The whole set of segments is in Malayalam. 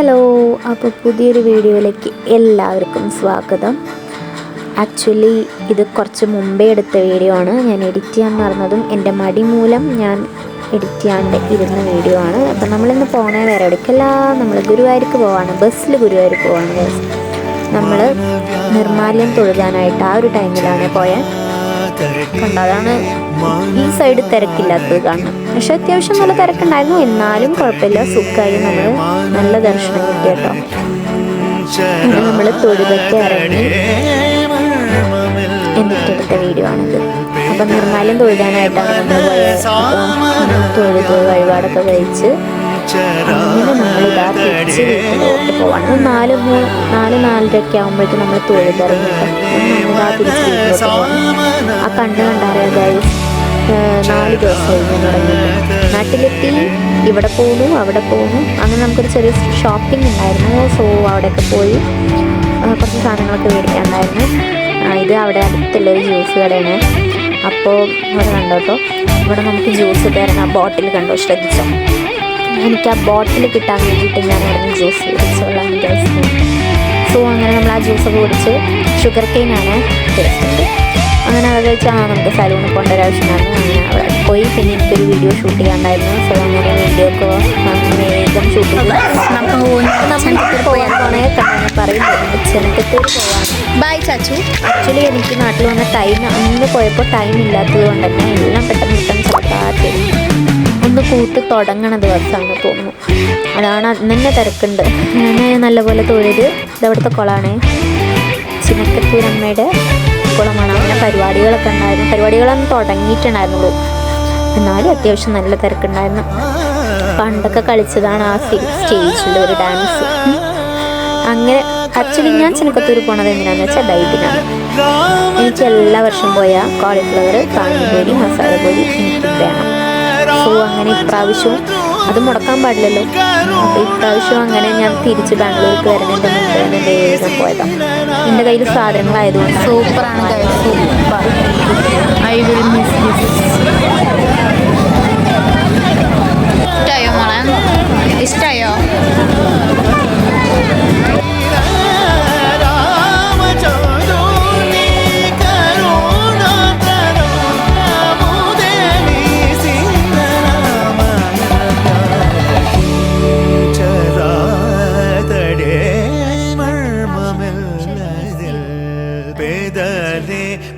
ഹലോ, അപ്പോൾ പുതിയൊരു വീഡിയോയിലേക്ക് എല്ലാവർക്കും സ്വാഗതം. ആക്ച്വലി ഇത് കുറച്ച് മുമ്പേ എടുത്ത വീഡിയോ ആണ്. ഞാൻ എഡിറ്റ് ചെയ്യാൻ മറന്നതും എൻ്റെ മടി മൂലം ഞാൻ എഡിറ്റ് ചെയ്യാണ്ട് ഇരുന്ന വീഡിയോ ആണ്. അപ്പോൾ നമ്മളിന്ന് പോകണേ വേറെ എവിടേക്കല്ല, നമ്മൾ ഗുരുവായൂർക്ക് പോവാണ്. ബസ്സിൽ ഗുരുവായൂർക്ക് പോവാണ്. നമ്മൾ നിർമ്മാല്യം തൊഴുകാനായിട്ട് ആ ഒരു ടൈമിലാണ് പോയത്. കണ്ടതാണ് ഈ സൈഡ് തിരക്കില്ലാത്തത് കാണണം. പക്ഷെ അത്യാവശ്യം നല്ല തിരക്കുണ്ടായിരുന്നു. എന്നാലും കുഴപ്പമില്ല, സുഖമായി. നമ്മൾ നല്ല ദർശനം കിട്ടി കേട്ടോ. അങ്ങനെ നമ്മൾ തൊഴുതൊക്കെ ഇറങ്ങി എന്നിട്ടെടുത്ത വീഡിയോ ആണിത്. അപ്പം നിർമ്മാല്യം തൊഴുകാനായിട്ടാണ് നമ്മൾ പോയത്. അപ്പം തൊഴുത് വഴിപാടൊക്കെ കഴിച്ച് അങ്ങനെ നമ്മളിതാ തിരിച്ച് വീട്ടിലോട്ട് പോവാണ്. 4-4:30 ആകുമ്പോഴേക്കും നമ്മൾ തൊഴുതിറങ്ങി കേട്ടോ. നമ്മളിതാ തിരിച്ച് വീട്ടിലോട്ട് പോകണം. ആ കണ്ടാറിയാതായി 4 ദിവസമായി ഞാൻ തുടങ്ങിയിട്ട്. നാട്ടിലെത്തി, ഇവിടെ പോകുന്നു അവിടെ പോകുന്നു. അങ്ങനെ നമുക്കൊരു ചെറിയ ഷോപ്പിംഗ് ഉണ്ടായിരുന്നു. സോ അവിടെയൊക്കെ പോയി കുറച്ച് സാധനങ്ങളൊക്കെ മേടിക്കാനുണ്ടായിരുന്നു. ഇത് അവിടെ അടുത്തുള്ളൊരു ജ്യൂസ് കടയാണ്. അപ്പോൾ ഇവിടെ കണ്ടോ കേട്ടോ, ഇവിടെ നമുക്ക് ജ്യൂസ് തരുന്ന ആ ബോട്ടിൽ കണ്ടോ, ശ്രദ്ധിച്ചോ. എനിക്ക് ആ ബോട്ടിൽ കിട്ടാൻ വേണ്ടിയിട്ട് ഞാൻ അവിടെ ജ്യൂസ് കുടിച്ചോളാം വിചാരിച്ചു. സോ അങ്ങനെ നമ്മൾ ആ ജ്യൂസൊക്കെ കുടിച്ച്, ഷുഗർ കെയിനാണ് ടേസ്റ്റ്. അങ്ങനെ അത് വെച്ചാൽ നമുക്ക് സലൂണിൽ പോകേണ്ട ഒരു ആവശ്യമായിരുന്നു. അങ്ങനെ അവിടെ പോയി. പിന്നെ എനിക്കൊരു വീഡിയോ ഷൂട്ട് ചെയ്യാണ്ടായിരുന്നു. സോ അങ്ങനെ വീഡിയോ ഒക്കെ വേഗം ഷൂട്ട് ചെയ്ത് നമുക്ക് പോയാൽ പറയുന്നത് ചെനക്കത്തൂർ പോകാൻ. ബൈ ചാച്ചു. ആക്ച്വലി എനിക്ക് നാട്ടിൽ വന്ന അന്ന് പോയപ്പോൾ ടൈം ഇല്ലാത്തത് കൊണ്ട് തന്നെ എല്ലാം പെട്ടെന്ന് ചപ്പാത്തി ഒന്ന് കൂട്ട് തുടങ്ങണ ദിവസമാണ് തോന്നുന്നു. അതാണ് അന്ന് തന്നെ തിരക്കുണ്ട്. ഞാൻ നല്ലപോലെ തൊഴുത്. ഇതവിടുത്തെ കുളമാണ്, ചിനക്കത്തൂരമ്മയുടെ കുളമാണ്. അങ്ങനെ പരിപാടികളൊക്കെ ഉണ്ടായിരുന്നു. പരിപാടികളൊന്നും തുടങ്ങിയിട്ടുണ്ടായിരുന്നുള്ളൂ, എന്നാലും അത്യാവശ്യം നല്ല തിരക്കുണ്ടായിരുന്നു. പണ്ടൊക്കെ കളിച്ചതാണ് ആ സ്റ്റേജിൽ ഒരു ഡാൻസ്. അങ്ങനെ ആക്ച്വലി ഞാൻ ചിനക്കത്തൂർ പോണത് എന്തിനാന്ന് വെച്ചാൽ ഡയറ്റിനാണ്. എനിക്ക് എല്ലാ വർഷവും പോയ കോളിഫ്ലവർ, കാഞ്ഞിപ്പൊരി, മസാലപ്പൊരി എനിക്ക് വേണം. സോ അങ്ങനെ ഇപ്രാവശ്യവും അത് മുടക്കാൻ പാടില്ലല്ലോ. അപ്പോൾ ഇപ്രാവശ്യം അങ്ങനെ ഞാൻ തിരിച്ച് ബാംഗ്ലൂർക്ക് വരുന്നതിൻ്റെ മുമ്പ് തന്നെ വേഗം പോയതാണ്. എൻ്റെ കയ്യിൽ സാധനങ്ങളായതുകൊണ്ട് സൂപ്പറാണ്. I will miss this. ഇഷ്ടമായോ മോളെ? ഇഷ്ടമായോ?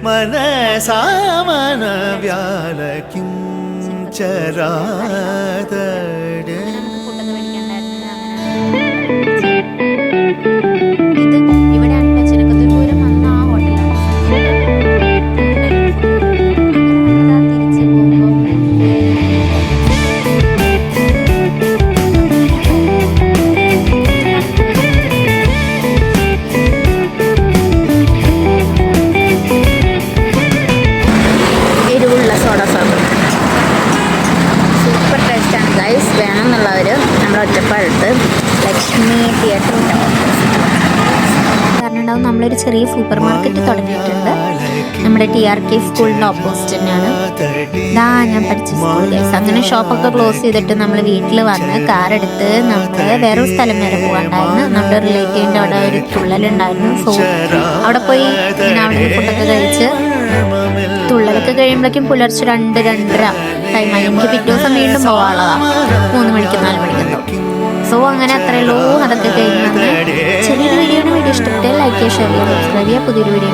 മനസാമന വ്യാലക്കും ചരാതട ഒറ്റപ്പാലത്ത് ലക്ഷ്മി തിയേറ്റർ ഉണ്ടാവും. നമ്മളൊരു ചെറിയ സൂപ്പർ മാർക്കറ്റ് തുടങ്ങിയിട്ടുണ്ട്. നമ്മുടെ TRK സ്കൂളിൻ്റെ ഓപ്പോസിറ്റ് തന്നെയാണ്. ഇതാ ഞാൻ പഠിച്ച സ്കൂൾ ഗൈസ്. അങ്ങനെ ഷോപ്പൊക്കെ ക്ലോസ് ചെയ്തിട്ട് നമ്മൾ വീട്ടിൽ വന്ന് കാറെടുത്ത് നമ്മൾ വേറൊരു സ്ഥലം വരെ പോകാണ്ടായിരുന്നു. നമ്മുടെ റിലേറ്റീവിൻ്റെ അവിടെ ഒരു തുള്ളലുണ്ടായിരുന്നു. സോ അവിടെ പോയി പിന്നെ അവിടെ ഫുഡൊക്കെ കഴിച്ച് തുള്ളലൊക്കെ കഴിയുമ്പോഴേക്കും പുലർച്ചെ 2-2:30 ടൈമായി. എനിക്ക് പിറ്റേ ദിവസം വീണ്ടും പോകാനുള്ളതാണ് 3 മണിക്ക് 4 മണിക്കെന്തോ. സോ അങ്ങനെ അത്രയേ ഉള്ളൂ. അതൊക്കെ കഴിഞ്ഞ് ചെറിയൊരു വീഡിയോ ഇഷ്ടപ്പെട്ട് ലൈക്ക് ചെയ്യുക, ഷെയർ ചെയ്യുക, സബ്സ്ക്രൈബ് ചെയ്യുക. പുതിയൊരു വീഡിയോ